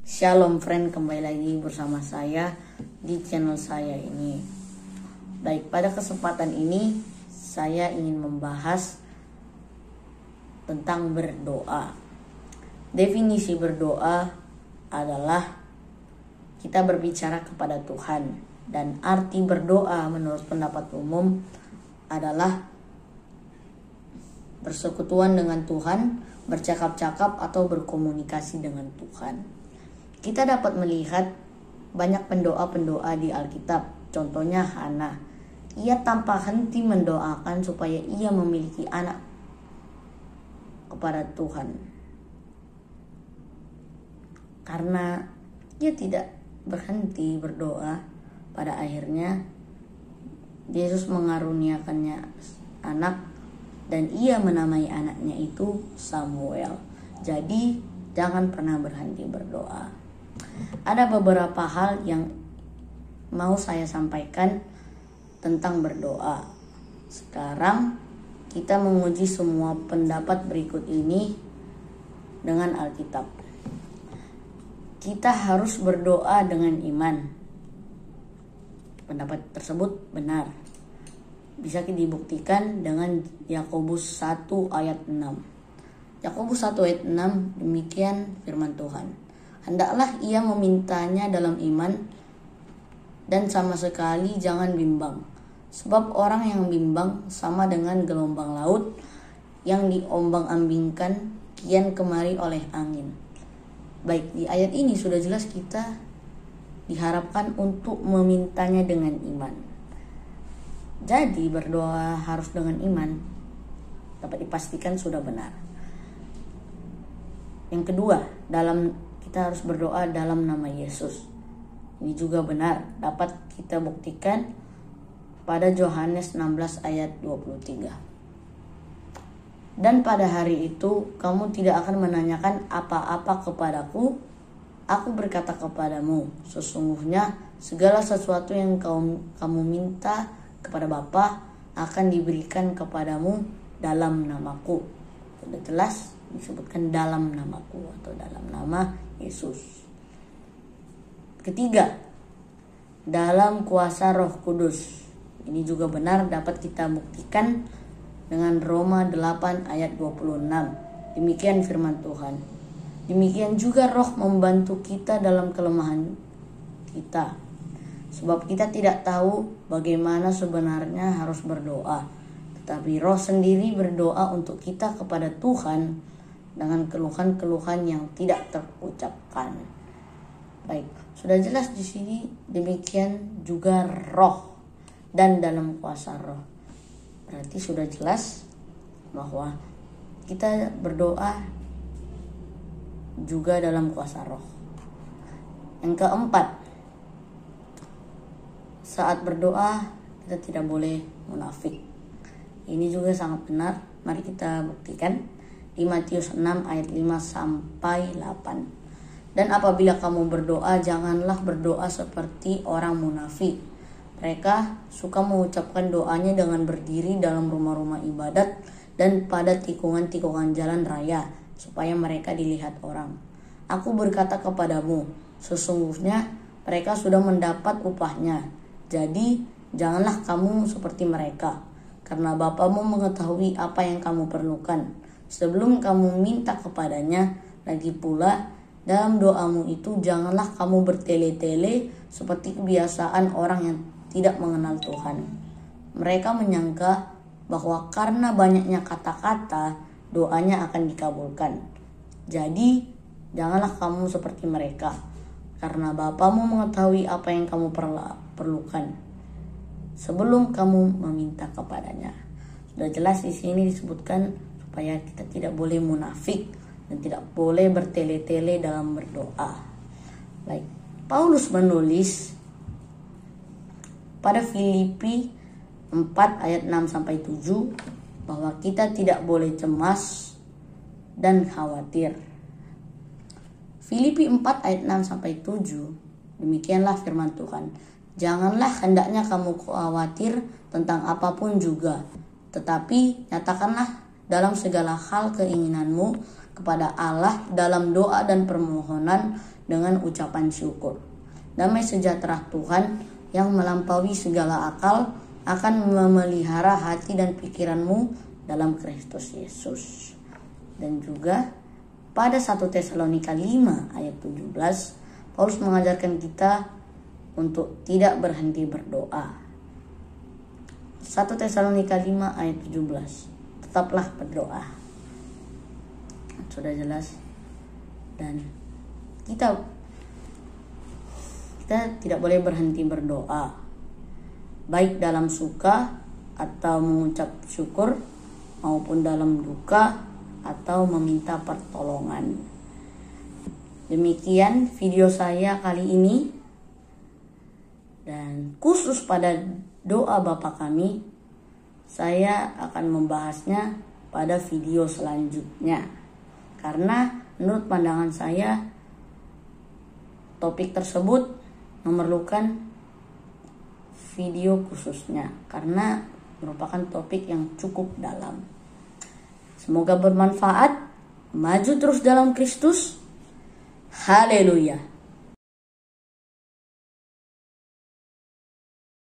Shalom friend, kembali lagi bersama saya di channel saya ini. Baik, pada kesempatan ini saya ingin membahas tentang berdoa. Definisi berdoa adalah kita berbicara kepada Tuhan, dan arti berdoa menurut pendapat umum adalah bersekutuan dengan Tuhan, bercakap-cakap atau berkomunikasi dengan Tuhan. Kita dapat melihat banyak pendoa-pendoa di Alkitab. Contohnya Hana. Ia tanpa henti mendoakan supaya ia memiliki anak kepada Tuhan. Karena ia tidak berhenti berdoa, pada akhirnya Yesus mengaruniakannya anak, dan ia menamai anaknya itu Samuel. Jadi jangan pernah berhenti berdoa. Ada beberapa hal yang mau saya sampaikan tentang berdoa. Sekarang kita menguji semua pendapat berikut ini dengan Alkitab. Kita harus berdoa dengan iman. Pendapat tersebut benar. Bisa dibuktikan dengan Yakobus 1 ayat 6. Yakobus 1 ayat 6, demikian firman Tuhan. Hendaklah ia memintanya dalam iman dan sama sekali jangan bimbang. Sebab orang yang bimbang sama dengan gelombang laut yang diombang-ambingkan kian kemari oleh angin. Baik, di ayat ini sudah jelas kita diharapkan untuk memintanya dengan iman. Jadi berdoa harus dengan iman, dapat dipastikan sudah benar. Yang kedua, kita harus berdoa dalam nama Yesus. Ini juga benar, dapat kita buktikan pada Yohanes 16 ayat 23. Dan pada hari itu kamu tidak akan menanyakan apa-apa kepadaku. Aku berkata kepadamu, sesungguhnya segala sesuatu yang kamu minta kepada Bapa akan diberikan kepadamu dalam namaku. Sudah jelas disebutkan dalam namaku atau dalam nama Yesus. Ketiga, dalam kuasa Roh Kudus. Ini juga benar, dapat kita buktikan dengan Roma 8 ayat 26. Demikian firman Tuhan. Demikian juga Roh membantu kita dalam kelemahan kita. Sebab kita tidak tahu bagaimana sebenarnya harus berdoa. Tetapi Roh sendiri berdoa untuk kita kepada Tuhan dengan keluhan-keluhan yang tidak terucapkan. Baik, sudah jelas di sini. Demikian juga Roh dan dalam kuasa Roh. Berarti sudah jelas bahwa kita berdoa juga dalam kuasa Roh. Yang keempat, saat berdoa kita tidak boleh munafik. Ini juga sangat benar. Mari kita buktikan di Matius 6 ayat 5 sampai 8. Dan apabila kamu berdoa, janganlah berdoa seperti orang munafik. Mereka suka mengucapkan doanya dengan berdiri dalam rumah-rumah ibadat dan pada tikungan-tikungan jalan raya, supaya mereka dilihat orang. Aku berkata kepadamu, sesungguhnya mereka sudah mendapat upahnya. Jadi janganlah kamu seperti mereka, karena Bapamu mengetahui apa yang kamu perlukan sebelum kamu minta kepadanya. Lagi pula dalam doamu itu janganlah kamu bertele-tele seperti kebiasaan orang yang tidak mengenal Tuhan. Mereka menyangka bahwa karena banyaknya kata-kata doanya akan dikabulkan. Jadi janganlah kamu seperti mereka, karena Bapamu mengetahui apa yang kamu perlukan sebelum kamu meminta kepadanya. Sudah jelas di sini disebutkan supaya kita tidak boleh munafik dan tidak boleh bertele-tele dalam berdoa. Baik, Paulus menulis pada Filipi 4 ayat 6 sampai 7 bahwa kita tidak boleh cemas dan khawatir. Filipi 4 ayat 6 sampai 7, demikianlah firman Tuhan. Janganlah hendaknya kamu khawatir tentang apapun juga, tetapi nyatakanlah dalam segala hal keinginanmu kepada Allah dalam doa dan permohonan dengan ucapan syukur. Damai sejahtera Tuhan yang melampaui segala akal akan memelihara hati dan pikiranmu dalam Kristus Yesus. Dan juga pada 1 Tesalonika 5 ayat 17, Paulus mengajarkan kita untuk tidak berhenti berdoa. 1 Tesalonika 5 ayat 17, tetaplah berdoa. Sudah jelas. Dan kita tidak boleh berhenti berdoa, baik dalam suka atau mengucap syukur, maupun dalam duka atau meminta pertolongan. Demikian video saya kali ini, dan khusus pada doa Bapa Kami, saya akan membahasnya pada video selanjutnya, karena menurut pandangan saya topik tersebut memerlukan video khususnya karena merupakan topik yang cukup dalam. Semoga bermanfaat. Maju terus dalam Kristus. Haleluya.